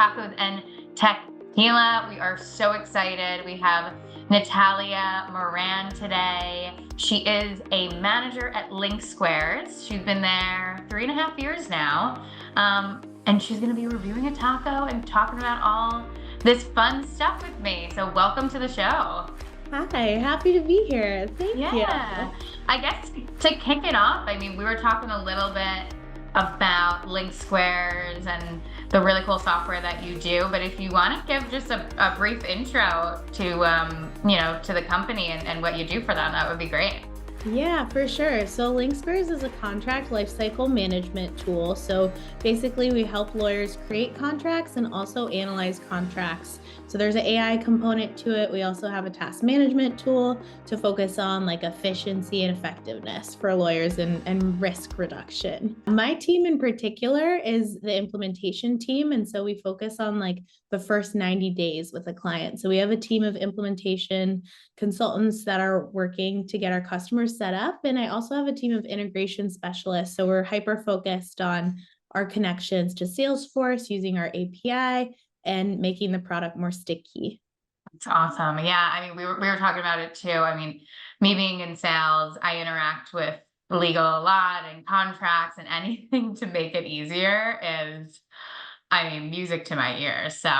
Tacos and TECHquila. We are so excited. We have Nathalia Moran today. She is a manager at LinkSquares. She's been there 3.5 years now. And she's going to be reviewing a taco and talking about all this fun stuff with me. So welcome to the show. Hi, happy to be here. Thank you. Yeah, I guess to kick it off, I mean, we were talking a little bit about LinkSquares and the really cool software that you do, but if you want to give just a brief intro to, to the company and what you do for them, that would be great. Yeah, for sure. So LinkSquares is a contract lifecycle management tool. So basically we help lawyers create contracts and also analyze contracts. So there's an AI component to it. We also have a task management tool to focus on like efficiency and effectiveness for lawyers and risk reduction. My team in particular is the implementation team. And so we focus on like the first 90 days with a client. So we have a team of implementation consultants that are working to get our customers set up. And I also have a team of integration specialists. So we're hyper focused on our connections to Salesforce using our API and making the product more sticky. That's awesome. Yeah, I mean, we were talking about it too. I mean, me being in sales, I interact with legal a lot and contracts, and anything to make it easier is, I mean, music to my ears. So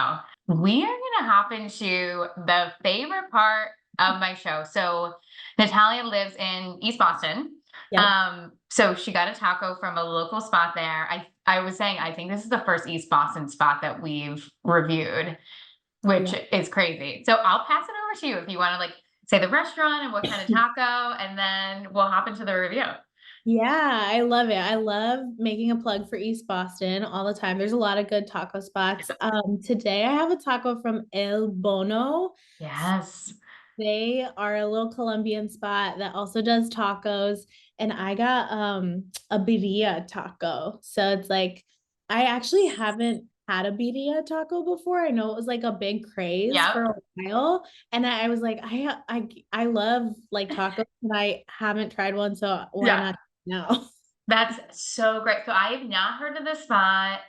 we are going to hop into the favorite part of my show. So Nathalia lives in East Boston. Yep. So she got a taco from a local spot there. I was saying, I think this is the first East Boston spot that we've reviewed, which is crazy. So I'll pass it over to you if you want to like say the restaurant and what kind of taco, and then we'll hop into the review. Yeah, I love it. I love making a plug for East Boston all the time. There's a lot of good taco spots. Today I have a taco from El Bono. Yes. They are a little Colombian spot that also does tacos. And I got a birria taco. So it's like, I actually haven't had a birria taco before. I know it was like a big craze for a while. And I was like, I love like tacos, and I haven't tried one. So why not now? That's so great. So I have not heard of this spot.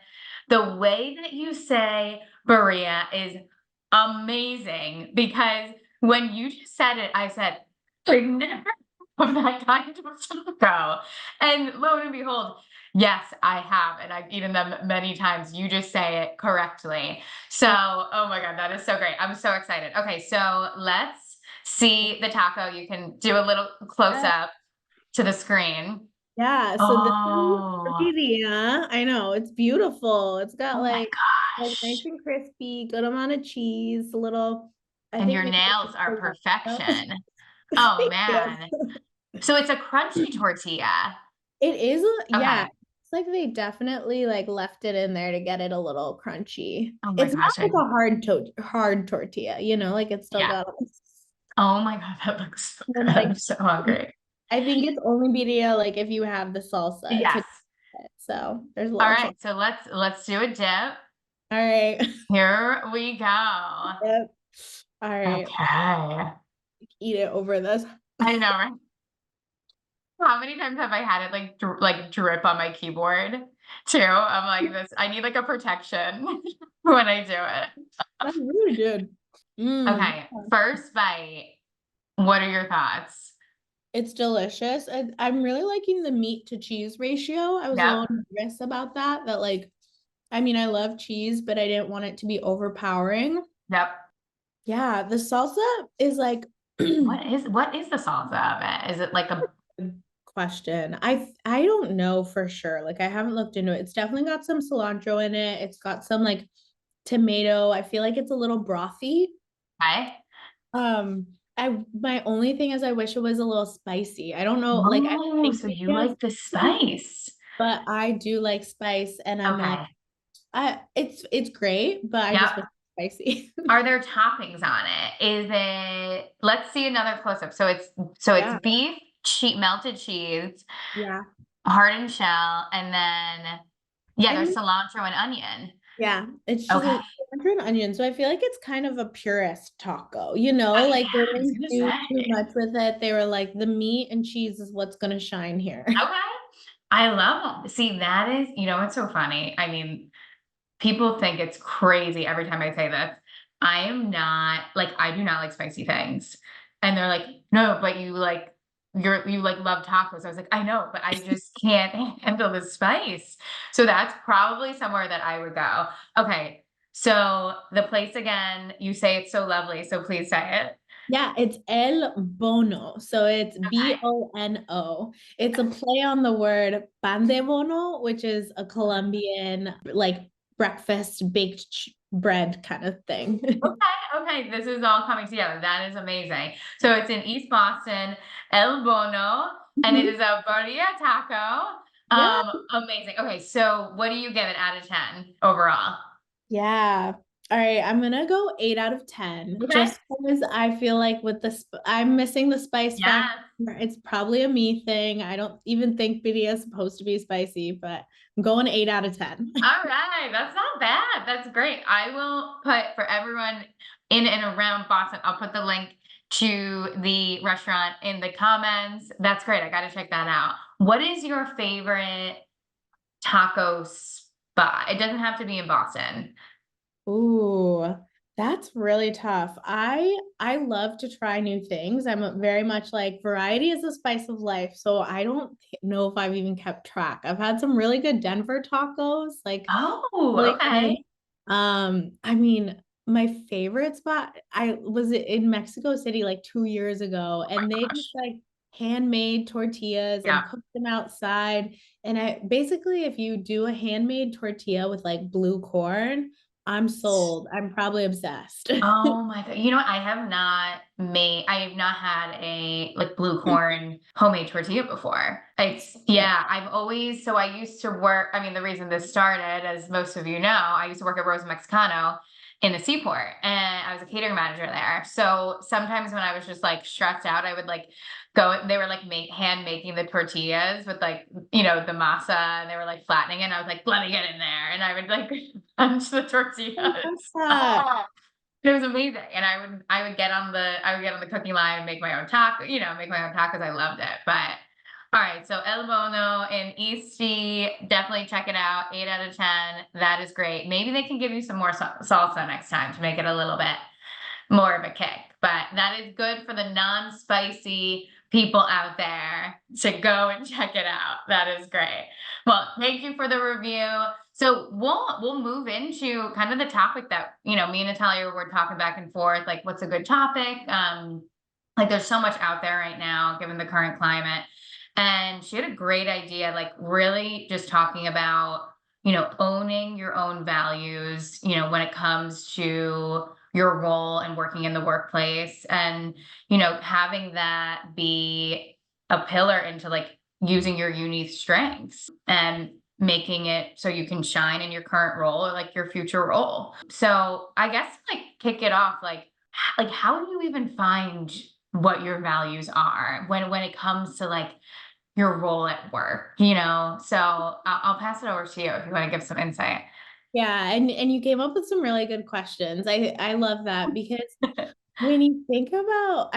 The way that you say Birria is amazing, because when you just said it, I said, I've never of that kind of taco. And lo and behold, yes, I have. And I've eaten them many times. You just say it correctly. So, oh my God, that is so great. I'm so excited. Okay, so let's see the taco. You can do a little close up to the screen. Yeah, so this is birria. I know, it's beautiful. It's got like nice and crispy, good amount of cheese, a little. And your nails are perfection. Oh man. So it's a crunchy tortilla. It is, yeah. It's like they definitely like left it in there to get it a little crunchy. It's not like a hard tortilla, like it's still got. Oh my God, that looks so good. I'm so hungry. I think it's only birria like if you have the salsa. Yes. So there's a lot. All right, so let's do a dip. All right. Here we go. Yep. All right. Okay. Eat it over this. I know, right? How many times have I had it like drip on my keyboard too? I'm like this. I need like a protection when I do it. That's really good. Okay, first bite. What are your thoughts? It's delicious. I'm really liking the meat to cheese ratio. I was a little nervous about that. Like, I mean, I love cheese, but I didn't want it to be overpowering. Yep. Yeah, the salsa is like. What is the salsa of it? Is it like a question? I don't know for sure. Like, I haven't looked into it. It's definitely got some cilantro in it. It's got some like tomato. I feel like it's a little brothy. Okay. My only thing is I wish it was a little spicy. I don't know. Like, I think so you like the spice. But I do like spice, and I'm like, it's great, but I just want spicy. Are there toppings on it? Is it? Let's see another close up. So it's beef, melted cheese, hardened shell, and then there's cilantro and onion. Yeah, it's just cilantro and onion. So I feel like it's kind of a purist taco, like they didn't do too much with it. They were like, the meat and cheese is what's gonna shine here. Okay. I love it. See, that is, it's so funny. I mean, people think it's crazy every time I say this. I am not like, I do not like spicy things. And they're like, no, but you like love tacos. I was like, I know, but I just can't handle the spice. So that's probably somewhere that I would go. Okay. So the place again, you say it's so lovely. So please say it. Yeah, it's El Bono. So it's Okay. Bono. It's a play on the word pan de bono, which is a Colombian like breakfast baked bread kind of thing. Okay, okay, this is all coming together. That is amazing. So it's in East Boston, El Bono, and it Mhm. is a Birria Taco. Yeah. Amazing. Okay, so what do you give it out of 10 overall? Yeah. All right, I'm gonna go 8 out of 10, Okay. just because I feel like with I'm missing the spice factor. Yes. It's probably a me thing. I don't even think birria is supposed to be spicy, but I'm going 8 out of 10. All right, that's not bad. That's great. I will put for everyone in and around Boston, I'll put the link to the restaurant in the comments. That's great. I got to check that out. What is your favorite taco spot? It doesn't have to be in Boston. Ooh, that's really tough. I love to try new things. very much like variety is the spice of life. So I don't know if I've even kept track. I've had some really good Denver tacos, like Oh, really good. okay. I mean, my favorite spot, I was in Mexico City like 2 years ago, Oh and my they just gosh. like handmade tortillas Yeah. and cooked them outside. And I basically, if you do a handmade tortilla with like blue corn, I'm sold. I'm probably obsessed. Oh my God. You know what? I have not had a like blue corn homemade tortilla before. Yeah, so I used to work, I mean, the reason this started, as most of you know, I used to work at Rose Mexicano in the seaport and I was a catering manager there. So sometimes when I was just like stressed out, I would like they were like hand making the tortillas with like, the masa and they were like flattening it. And I was like, let me get in there. And I would like punch the I love tortillas. that. It was amazing, and I would get on the cooking line and make my own taco, make my own tacos. I loved it. But all right, so El Bono in Eastie, definitely check it out. 8 out of 10. That is great. Maybe they can give you some more salsa next time to make it a little bit more of a kick. But that is good for the non-spicy people out there to go and check it out. That is great. Well, thank you for the review. So we'll move into kind of the topic that, me and Natalia were talking back and forth, like what's a good topic? Like there's so much out there right now, given the current climate. And she had a great idea, like really just talking about, owning your own values, when it comes to your role and working in the workplace and, having that be a pillar into like using your unique strengths and making it so you can shine in your current role or like your future role. So I guess like kick it off, like how do you even find what your values are when it comes to like your role at work, So I'll pass it over to you if you want to give some insight. Yeah, and you came up with some really good questions. I love that because when you think about,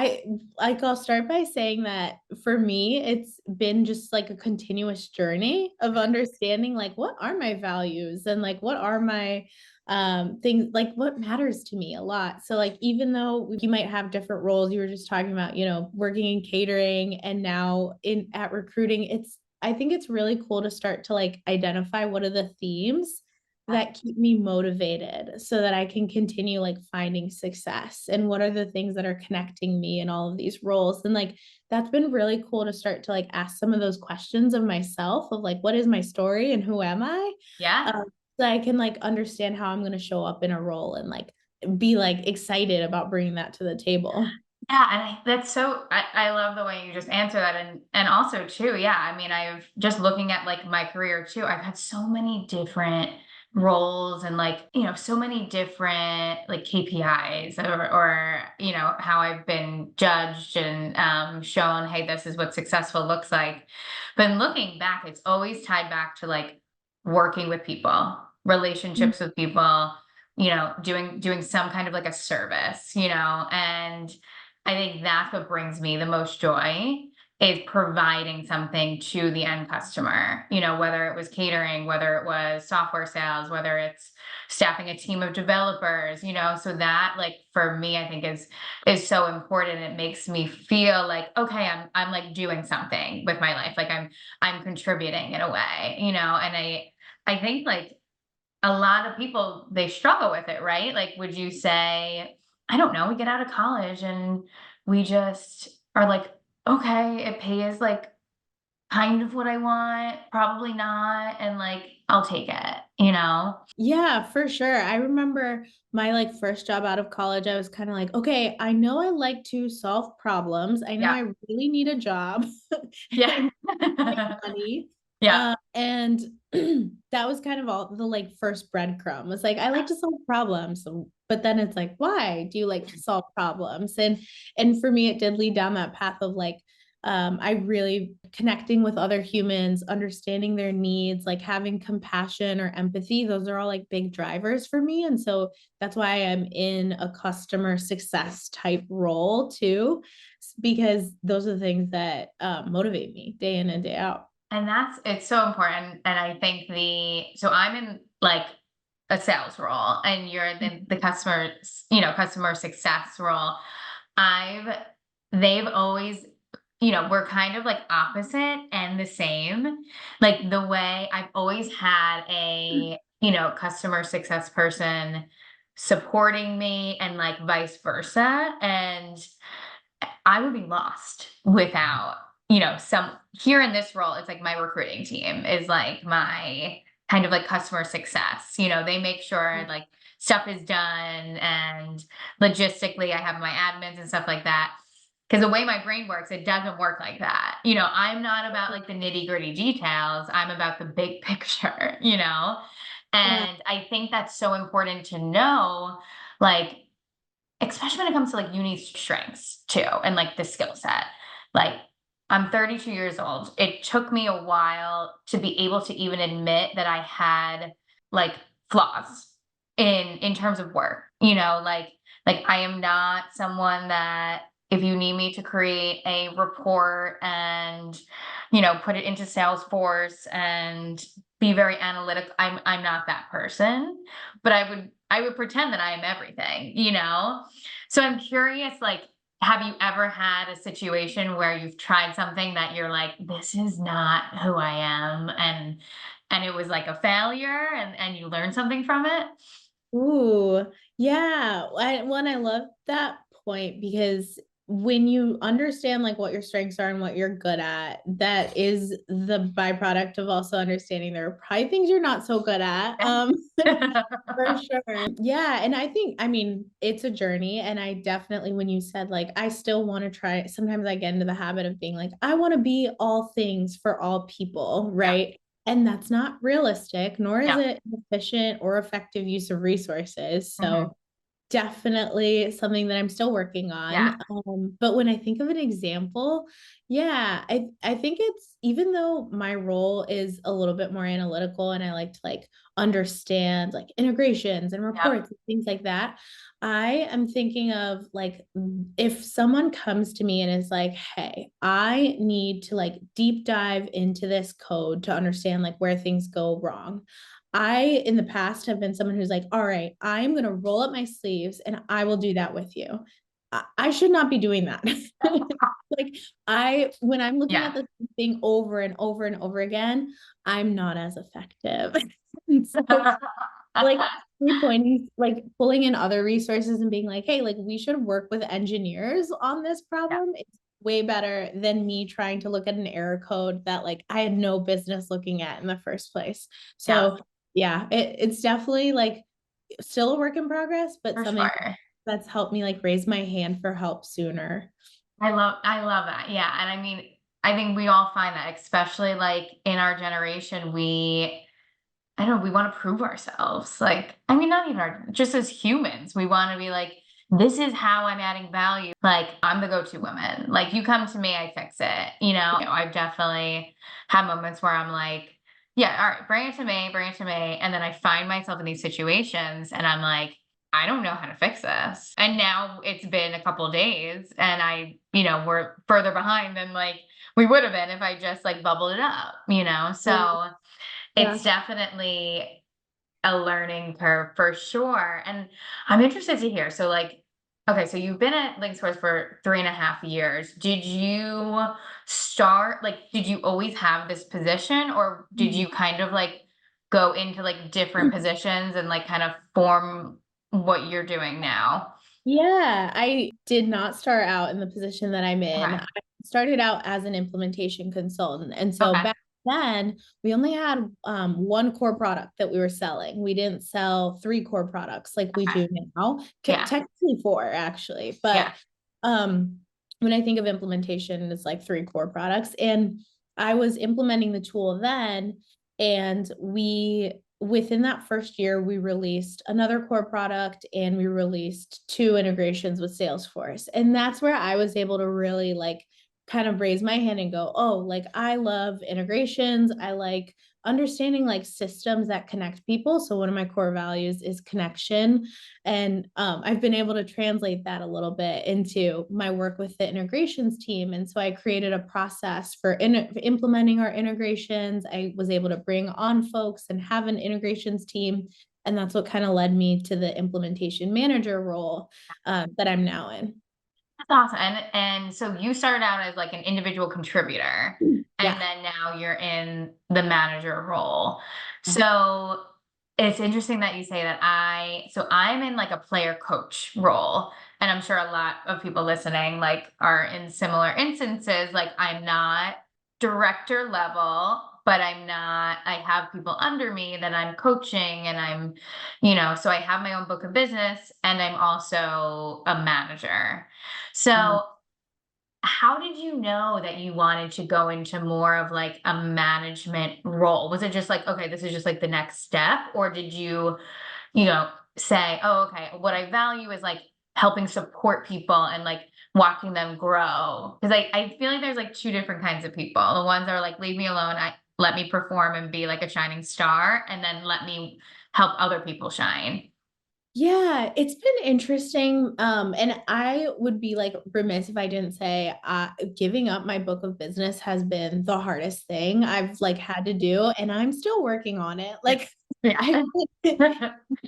I'll start by saying that for me, it's been just like a continuous journey of understanding like what are my values and like what are my things, like what matters to me a lot. So like even though you might have different roles, you were just talking about, working in catering and now in at recruiting, I think it's really cool to start to like identify what are the themes that keep me motivated so that I can continue like finding success and what are the things that are connecting me in all of these roles. And like that's been really cool to start to like ask some of those questions of myself of like what is my story and who am I? Yeah. So I can like understand how I'm going to show up in a role and like be like excited about bringing that to the table. Yeah, and I love the way you just answer that and also too, yeah, I mean, I've just looking at like my career too, I've had so many different roles and like, so many different like KPIs or how I've been judged and shown, hey, this is what successful looks like. But looking back, it's always tied back to like working with people, relationships with people, doing some kind of like a service, and I think that's what brings me the most joy is providing something to the end customer, whether it was catering, whether it was software sales, whether it's staffing a team of developers, so that, like, for me, I think is so important. It makes me feel like, okay, I'm like doing something with my life. Like I'm contributing in a way, and I think, like, a lot of people, they struggle with it, right? Like, would you say, I don't know, we get out of college and we just are like, okay, it pays like kind of what I want, probably not, and like I'll take it. Yeah, for sure. I remember my like first job out of college, I was kind of like, okay, I know I like to solve problems. I know Yeah. I really need a job Yeah. and make money. Yeah. And that was kind of all the like first breadcrumb was like, I like to solve problems. But then it's like, why do you like to solve problems? And for me, it did lead down that path of like, I really connecting with other humans, understanding their needs, like having compassion or empathy. Those are all like big drivers for me. And so that's why I'm in a customer success type role too, because those are the things that motivate me day in and day out. And it's so important. And I think so I'm in like a sales role and you're in the customer success role. I've, they've always, we're kind of like opposite and the same. Like the way I've always had customer success person supporting me and like vice versa. And I would be lost without, some here in this role. It's like my recruiting team is like my kind of like customer success. They make sure like stuff is done and logistically I have my admins and stuff like that. Because the way my brain works, it doesn't work like that. I'm not about like the nitty gritty details. I'm about the big picture. Yeah. And I think that's so important to know, like, especially when it comes to like unique strengths too, and like the skill set. Like, I'm 32 years old. It took me a while to be able to even admit that I had like flaws in terms of work. Like I am not someone that, if you need me to create a report and put it into Salesforce and be very analytic, I'm not that person. But I would pretend that I am everything. So I'm curious, like, have you ever had a situation where you've tried something that you're like, this is not who I am, and it was like a failure, and you learned something from it? Ooh, yeah. I love that point because when you understand like what your strengths are and what you're good at, that is the byproduct of also understanding there are probably things you're not so good at. For sure. Yeah. And I think, I mean, it's a journey. And I definitely, when you said like, I still want to try, sometimes I get into the habit of being like, I want to be all things for all people. Yeah. Right. And that's not realistic, nor is Yeah. it an efficient or effective use of resources. Mhm. So definitely something that I'm still working Yeah. on. But when I think of an example, yeah, I think it's even though my role is a little bit more analytical and I like to like understand like integrations and Yep. reports and things like that. I am thinking of like if someone comes to me and is like, "Hey, I need to like deep dive into this code to understand like where things go wrong." I, in the past, have been someone who's like, all right, I'm going to roll up my sleeves and I will do that with you. I should not be doing that. Like, when I'm looking Yeah. at the thing over and over and over again, I'm not as effective. And so, like, pointing, like, pulling in other resources and being like, hey, like, we should work with engineers on this Yeah. problem. It's way better than me trying to look at an error code that, like, I had no business looking at in the first place. Yeah. So, yeah, it's definitely like still a work in progress, but For something sure. that's helped me like raise my hand for help sooner. I love that. Yeah. And I mean, I think we all find that, especially like in our generation, I don't know, we want to prove ourselves. Like, I mean, not even just as humans, we want to be like, this is how I'm adding value. Like, I'm the go-to woman. Like, you come to me, I fix it. I've definitely had moments where I'm like, yeah, all right, bring it to me, bring it to me. And then I find myself in these situations and I'm like, I don't know how to fix this. And now it's been a couple days and we're further behind than like we would have been if I just like bubbled it up, you know? Yeah. So Yeah. it's definitely a learning curve for sure. And I'm interested to hear. So like, okay, so you've been at LinkSquares for 3.5 years. Did you always have this position, or did Mm. you kind of like go into like different positions and like kind of form what you're doing now? Yeah, I did not start out in the position that I'm in. Okay. I started out as an implementation consultant. And so Okay. back then, we only had one core product that we were selling. We didn't sell three core products like we Okay. do now. Yeah. Technically four, actually. Yeah. But um, when I think of implementation, it's like three core products. And I was implementing the tool then, and within that first year, we released another core product and we released two integrations with Salesforce. And that's where I was able to really like kind of raise my hand and go, oh, like I love integrations. I like understanding like systems that connect people. So one of my core values is connection. And I've been able to translate that a little bit into my work with the integrations team. And so I created a process for implementing our integrations. I was able to bring on folks and have an integrations team. And that's what kind of led me to the implementation manager role that I'm now in. That's awesome. And so you started out as like an individual contributor, and Yeah. then now you're in the manager role. Yeah. So it's interesting that you say that. I'm in like a player coach role, and I'm sure a lot of people listening like are in similar instances. Like I'm not director level, but I have people under me that I'm coaching, and so I have my own book of business, and I'm also a manager. So, how did you know that you wanted to go into more of like a management role? Was it just like, okay, this is just like the next step? Or did say, oh, okay, what I value is like helping support people and like watching them grow? Because I feel like there's like two different kinds of people. The ones that are like, leave me alone, let me perform and be like a shining star, and then let me help other people shine. Yeah, it's been interesting. And I would be like remiss if I didn't say giving up my book of business has been the hardest thing I've like had to do, and I'm still working on it. Like Yeah. I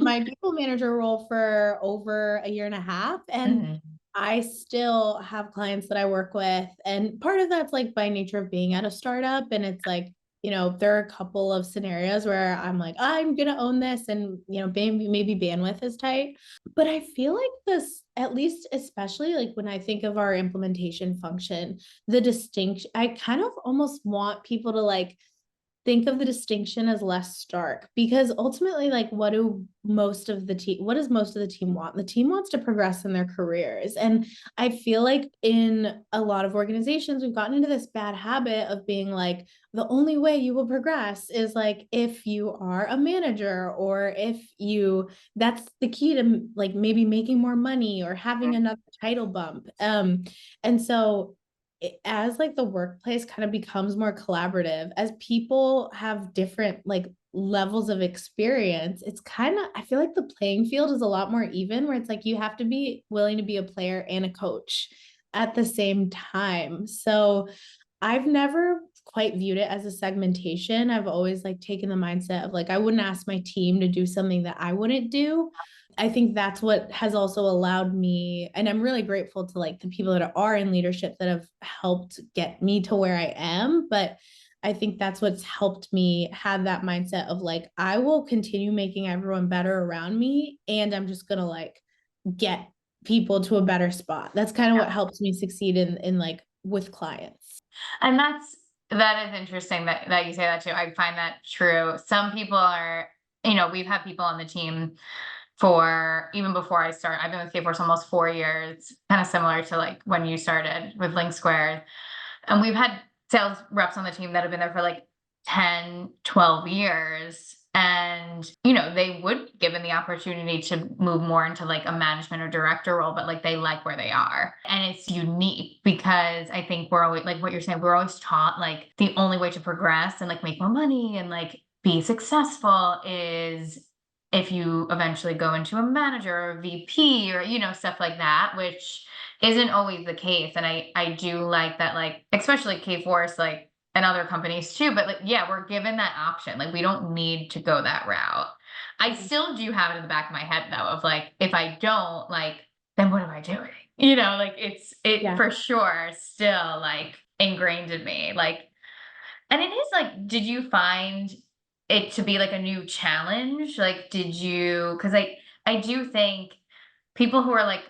my people manager role for over a year and a half, and Mhm. I still have clients that I work with. And part of that's like by nature of being at a startup. And it's like, there are a couple of scenarios where I'm like, I'm going to own this. And, maybe bandwidth is tight. But I feel like this, at least, especially like when I think of our implementation function, the distinction, I kind of almost want people to like, think of the distinction as less stark, because ultimately like what does most of the team want? The team wants to progress in their careers. And I feel like in a lot of organizations we've gotten into this bad habit of being like, the only way you will progress is like if you are a manager, or if you that's the key to like maybe making more money or having another title bump. And so as like the workplace kind of becomes more collaborative, as people have different like levels of experience, it's kind of, I feel like the playing field is a lot more even, where it's like you have to be willing to be a player and a coach at the same time. So I've never quite viewed it as a segmentation. I've always like taken the mindset of like, I wouldn't ask my team to do something that I wouldn't do. I think that's what has also allowed me, and I'm really grateful to like the people that are in leadership that have helped get me to where I am. But I think that's what's helped me have that mindset of like, I will continue making everyone better around me, and I'm just gonna like get people to a better spot. That's kind of what helps me succeed in like with clients. And that is interesting that you say that too. I find that true. Some people are, we've had people on the team for even before I start. I've been with Kforce almost 4 years, kind of similar to like when you started with LinkSquares. And we've had sales reps on the team that have been there for like 10, 12 years. And, they would given the opportunity to move more into like a management or director role, but like they like where they are. And it's unique because I think we're always like what you're saying, we're always taught like the only way to progress and like make more money and like be successful is if you eventually go into a manager or a VP or, stuff like that, which isn't always the case. And I do like that, like, especially K-Force, like, and other companies too, but like, yeah, we're given that option. Like, we don't need to go that route. I still do have it in the back of my head though, of like, if I don't, like, then what am I doing? Like it Yeah. for sure still like ingrained in me. Like, and it is like, did you find it to be like a new challenge? Like, did you, because I do think people who are like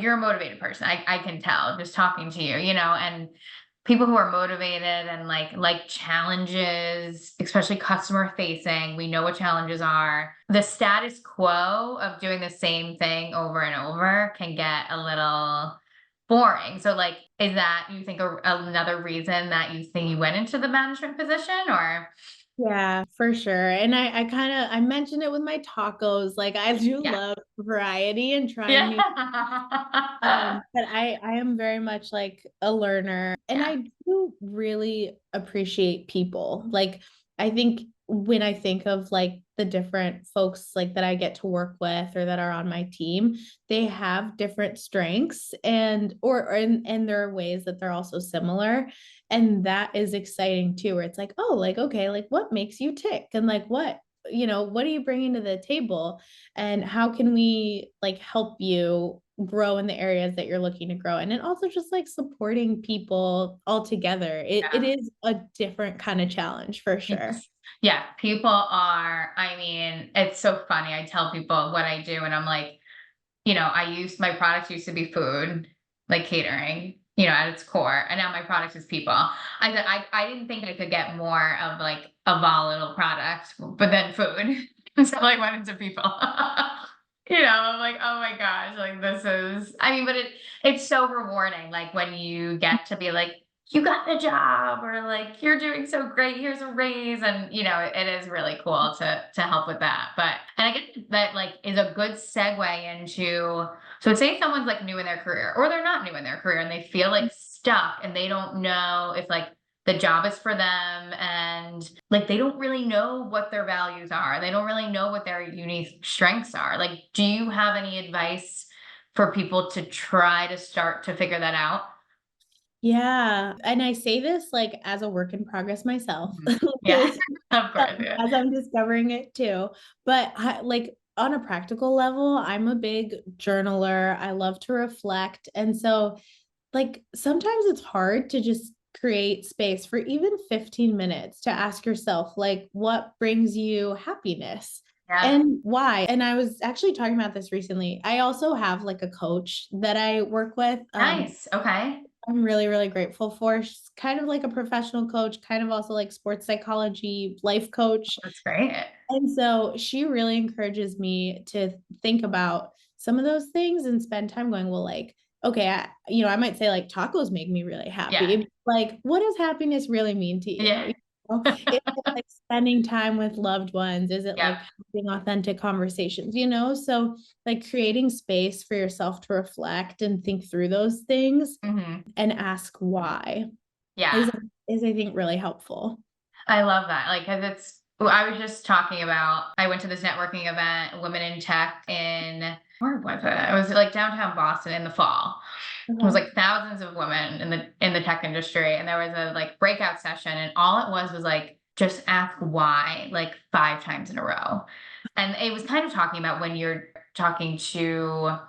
you're a motivated person. I can tell just talking to you, and people who are motivated and like challenges, especially customer facing, we know what challenges are. The status quo of doing the same thing over and over can get a little boring. So like, is that you think another reason that you think you went into the management position or? Yeah, for sure. And I kind of I mentioned it with my tacos. Like I do Yeah. love variety and trying Yeah. new but I am very much like a learner and Yeah. I do really appreciate people. Like I think when I think of like the different folks like that I get to work with or that are on my team, they have different strengths and there are ways that they're also similar. And that is exciting too, where it's like, oh, like, okay, like what makes you tick? And like what are you bringing to the table? And how can we like help you grow in the areas that you're looking to grow in? And also just like supporting people all together. It Yeah. is a different kind of challenge for sure. Yes. Yeah, people are, I mean, it's so funny. I tell people what I do, and I'm like, my products used to be food, like catering, at its core, and now my product is people. I didn't think I could get more of like a volatile product, but then food. So I went into people. I'm like, oh my gosh, like this is, I mean, but it's so rewarding, like when you get to be like, you got the job, or like you're doing so great, here's a raise. And it is really cool to help with that. But and I get that like is a good segue into, so say someone's like new in their career or they're not new in their career and they feel like stuck and they don't know if like the job is for them, and like they don't really know what their values are, they don't really know what their unique strengths are. Like, do you have any advice for people to try to start to figure that out? Yeah. And I say this like as a work in progress myself, Mhm. Yeah. because Of course, yeah. as I'm discovering it too. But like on a practical level, I'm a big journaler. I love to reflect. And so, like, sometimes it's hard to just create space for even 15 minutes to ask yourself, like, what brings you happiness? Yeah. And why? And I was actually talking about this recently. I also have like a coach that I work with. Nice. Okay. I'm really, really grateful for. She's kind of like a professional coach, kind of also like sports psychology, life coach. That's great. And so she really encourages me to think about some of those things and spend time going, well, like, okay, I might say like tacos make me really Yeah. happy. Like, what does happiness really mean to you? Yeah. Is it like spending time with loved ones? Is it Yeah. like having authentic conversations? So like creating space for yourself to reflect and think through those things Hmm. and ask why is Yeah. is I think really helpful. I love that. Like, 'cause well, I was just talking about, I went to this networking event, Women in Tech where was it? It was like downtown Boston in the fall. It was Okay. like thousands of women in the tech industry. And there was a like breakout session, and all it was like, just ask why, like 5 times in a row. And it was kind of talking about when you're talking to,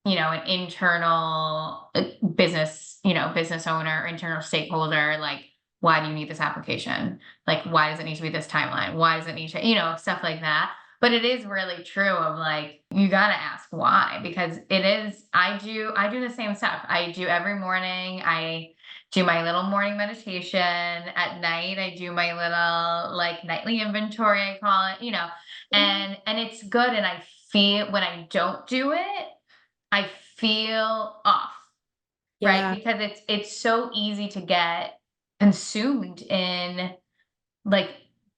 an internal business owner, internal stakeholder, like, why do you need this application? Like, why does it need to be this timeline? Why does it need to, stuff like that. But it is really true of like, you got to ask why, because it is, I do the same stuff. I do every morning. I do my little morning meditation at night. I do my little like nightly inventory, I call it, and it's good. And I feel when I don't do it, I feel off, right? Yeah. Because it's so easy to get consumed in like,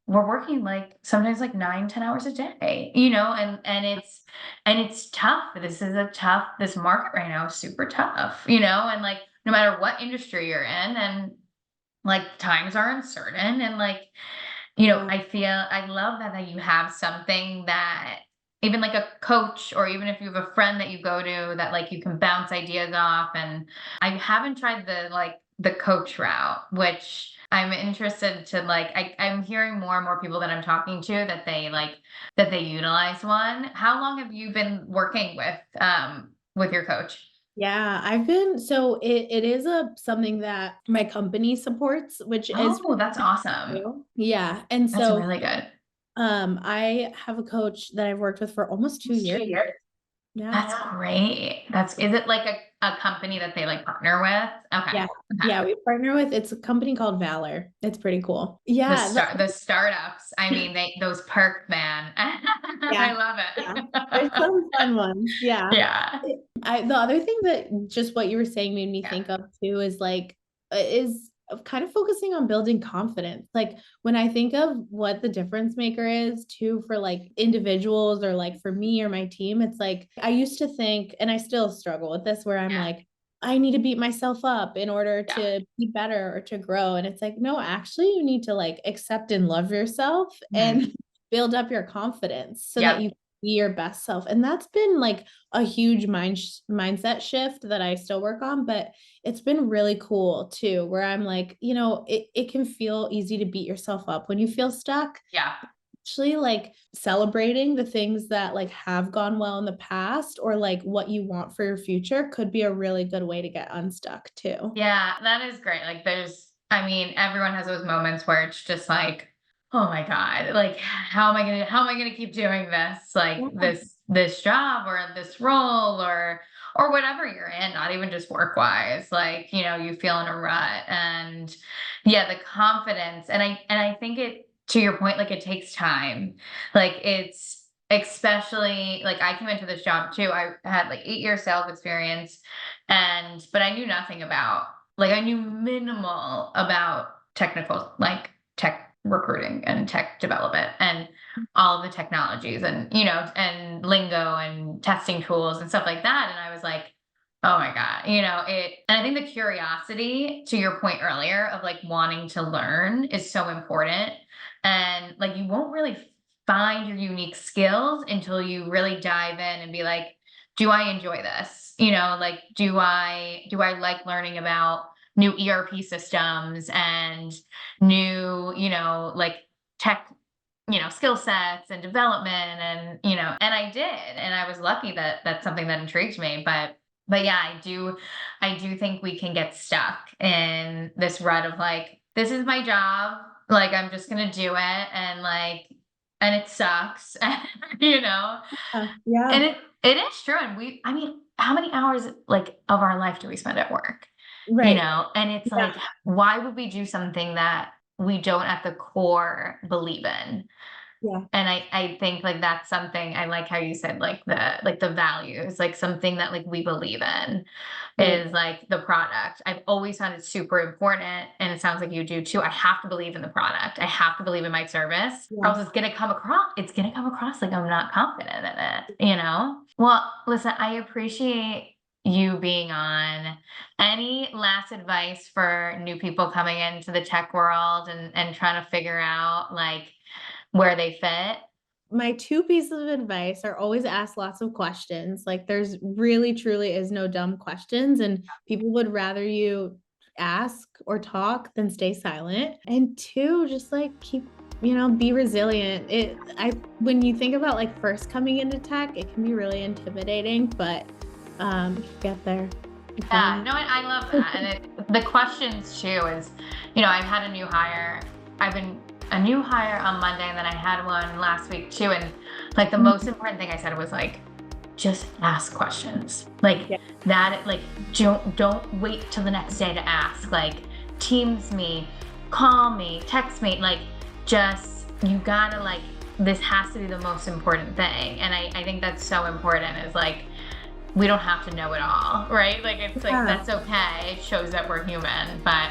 we're working like sometimes like 9, 10 hours a day, and it's tough. This market right now is super tough, and like no matter what industry you're in, and like times are uncertain, and like I love that you have something that even like a coach, or even if you have a friend that you go to that like you can bounce ideas off. And I haven't tried the coach route, which I'm interested to I'm hearing more and more people that I'm talking to that they utilize one. How long have you been working with your coach? Yeah, it is something that my company supports, which is Oh, that's awesome. true. Yeah. And That's so really good. I have a coach that I've worked with for almost 2 years. Yeah. That's great. Is it like a company that they like partner with? Okay. Yeah. Okay. Yeah, we partner with it's a company called Valor. It's pretty cool. The Yeah. start the startups. I mean, those perks, man. Yeah. I love Yeah. There's it. some fun ones. Yeah. Yeah. The other thing that just what you were saying made me Yeah. think of too is is kind of focusing on building confidence. Like when I think of what the difference maker is too for like individuals or like for me or my team, it's like I used to think, and I still struggle with this, where I'm Yeah. like, I need to beat myself up in order Yeah. to be better or to grow. And it's like, no, actually, you need to like accept and love yourself Mhm. and build up your confidence so that Yeah. you can be your best self. And that's been like a huge mindset shift that I still work on, but it's been really cool too, where I'm like, it can feel easy to beat yourself up when you feel stuck. Yeah. Actually, like celebrating the things that like have gone well in the past or like what you want for your future could be a really good way to get unstuck too. Yeah, that is great. I mean, everyone has those moments where it's just like, oh my God, like how am I gonna keep doing this? Like Yeah. this job or this role or whatever you're in, not even just work wise. Like, you feel in a rut. And yeah, the confidence. And I think to your point, like it takes time. Like it's especially like I came into this job too. I had like 8 years sales experience, but I knew nothing about, like I knew minimal about technical, like tech recruiting and tech development and all of the technologies and and lingo and testing tools and stuff like that. And I was like, oh my God, and I think the curiosity, to your point earlier, of like wanting to learn is so important. And like you won't really find your unique skills until you really dive in and be like, do I enjoy this? Like, do I like learning about new ERP systems and new, like tech, skill sets and development and I did, and I was lucky that that's something that intrigued me. But yeah, I do think we can get stuck in this rut of like, this is my job, like I'm just gonna do it, and it sucks, you know. Yeah. And it is true. And I mean, how many hours like of our life do we spend at work? Right. And it's Yeah. like, why would we do something that we don't at the core believe in? Yeah. And I think like that's something, I like how you said like the values, like something that like we believe in Right. is like the product. I've always found it super important, and it sounds like you do too. I have to believe in the product. I have to believe in my service, or Yeah. else it's gonna come across like I'm not confident in it. Well, listen, I appreciate you being on. Any last advice for new people coming into the tech world and trying to figure out like where they fit? My two pieces of advice are always ask lots of questions. Like there's really truly is no dumb questions and people would rather you ask or talk than stay silent. And two, just like keep, be resilient. When you think about like first coming into tech, it can be really intimidating, but you get there. You Yeah, find no, I love that. And the questions too is, I've had a new hire. I've been a new hire on Monday, and then I had one last week too. And like the most important thing I said was like, just ask questions. Like Yeah. that, like don't wait till the next day to ask. Like Teams me, call me, text me. Like you gotta like, this has to be the most important thing. And I think that's so important, is like, we don't have to know it all, right? Like it's like, Yeah. that's okay. It shows that we're human. But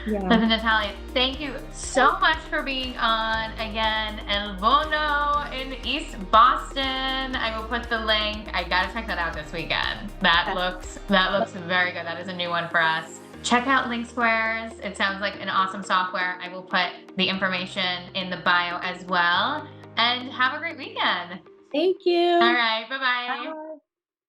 Yeah. listen, Nathalia, thank you so much for being on again. El Bono in East Boston. I will put the link. I gotta check that out this weekend. That looks very good. That is a new one for us. check out LinkSquares. It sounds like an awesome software. I will put the information in the bio as well. And have a great weekend. Thank All you. right. Bye bye. Bye.